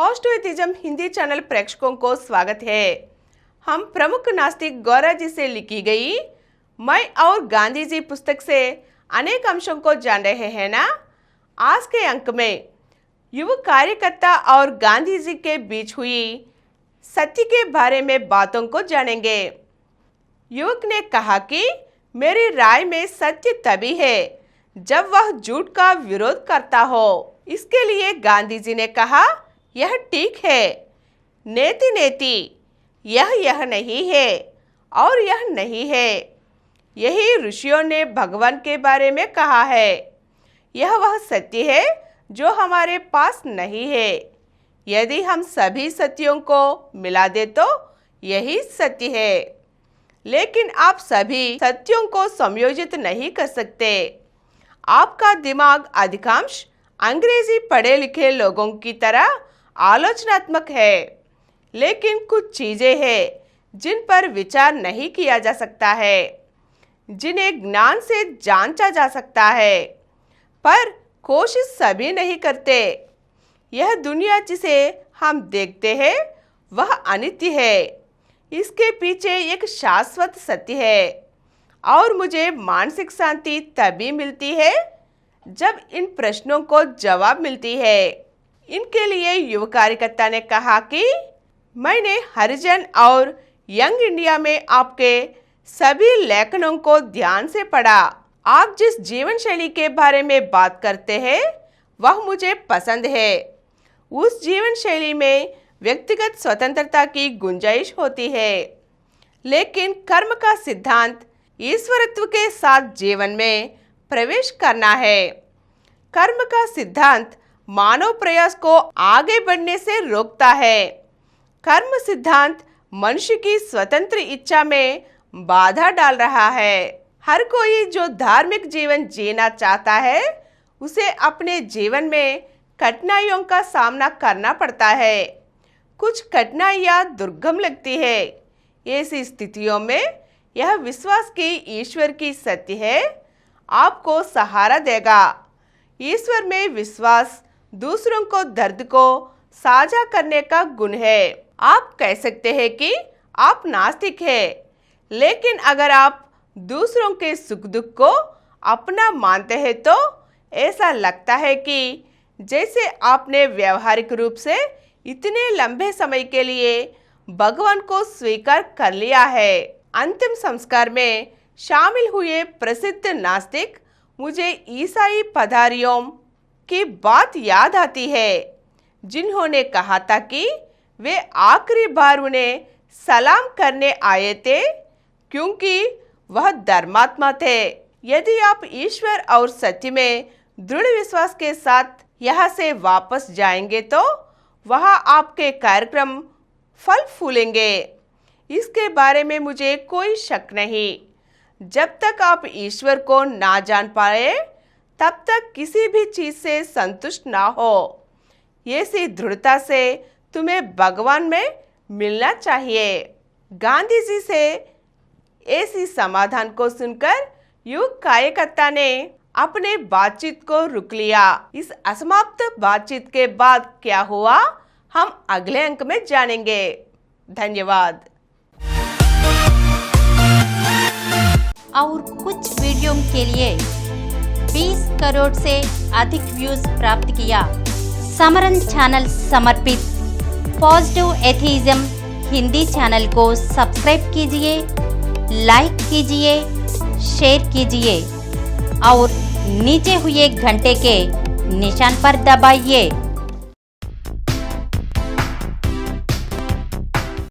Positivism Hindi channel प्रेक्षकों को स्वागत है। हम प्रमुख नास्तिक गौरा जी से लिखी गई मैं और गांधी जी पुस्तक से अनेक अंशों को जान रहे हैं ना। आज के अंक में युवा कार्यकर्ता और गांधी जी के बीच हुई सत्य के बारे में बातों को जानेंगे। युवक ने कहा कि मेरी राय में सत्य तभी है जब वह झूठ का विरोध करता हो। इसके लिए गांधी जी ने कहा, यह ठीक है, नेति नेति, यह नहीं है और यह नहीं है। यही ऋषियों ने भगवान के बारे में कहा है। यह वह सत्य है जो हमारे पास नहीं है। यदि हम सभी सत्यों को मिला दे तो यही सत्य है, लेकिन आप सभी सत्यों को संयोजित नहीं कर सकते। आपका दिमाग अधिकांश अंग्रेजी पढ़े लिखे लोगों की तरह आलोचनात्मक है, लेकिन कुछ चीजें हैं जिन पर विचार नहीं किया जा सकता है, जिन्हें ज्ञान से जांचा जा सकता है, पर कोशिश सभी नहीं करते। यह दुनिया जिसे हम देखते हैं वह अनित्य है। इसके पीछे एक शाश्वत सत्य है और मुझे मानसिक शांति तभी मिलती है जब इन प्रश्नों को जवाब मिलती है। इनके लिए युवा कार्यकर्ता ने कहा कि मैंने हरिजन और यंग इंडिया में आपके सभी लेखनों को ध्यान से पढ़ा। आप जिस जीवन शैली के बारे में बात करते हैं वह मुझे पसंद है। उस जीवन शैली में व्यक्तिगत स्वतंत्रता की गुंजाइश होती है, लेकिन कर्म का सिद्धांत ईश्वरत्व के साथ जीवन में प्रवेश करना है। कर्म का सिद्धांत मानव प्रयास को आगे बढ़ने से रोकता है। कर्म सिद्धांत मनुष्य की स्वतंत्र इच्छा में बाधा डाल रहा है। हर कोई जो धार्मिक जीवन जीना चाहता है उसे अपने जीवन में कठिनाइयों का सामना करना पड़ता है। कुछ कठिनाइयाँ दुर्गम लगती है। ऐसी स्थितियों में यह विश्वास कि ईश्वर की सत्य है आपको सहारा देगा। ईश्वर में विश्वास दूसरों को दर्द को साझा करने का गुण है। आप कह सकते हैं कि आप नास्तिक हैं, लेकिन अगर आप दूसरों के सुख दुख को अपना मानते हैं तो ऐसा लगता है कि जैसे आपने व्यवहारिक रूप से इतने लंबे समय के लिए भगवान को स्वीकार कर लिया है। अंतिम संस्कार में शामिल हुए प्रसिद्ध नास्तिक मुझे ईसाई पदारियों की बात याद आती है, जिन्होंने कहा था कि वे आखिरी बार उन्हें सलाम करने आए थे क्योंकि वह धर्मात्मा थे। यदि आप ईश्वर और सत्य में दृढ़ विश्वास के साथ यहाँ से वापस जाएंगे तो वहाँ आपके कार्यक्रम फल फूलेंगे। इसके बारे में मुझे कोई शक नहीं। जब तक आप ईश्वर को ना जान पाए तब तक किसी भी चीज से संतुष्ट ना हो। ऐसी दृढ़ता से तुम्हें भगवान में मिलना चाहिए। गांधी जी से ऐसी समाधान को सुनकर युवा कार्यकर्ता ने अपने बातचीत को रुक लिया। इस असमाप्त बातचीत के बाद क्या हुआ हम अगले अंक में जानेंगे। धन्यवाद। और कुछ वीडियो के लिए 20 करोड़ से अधिक व्यूज प्राप्त किया। समरन चैनल समर्पित पॉजिटिव एथिज्म हिंदी चैनल को सब्सक्राइब कीजिए, लाइक कीजिए, शेयर कीजिए और नीचे हुए घंटे के निशान पर दबाइए।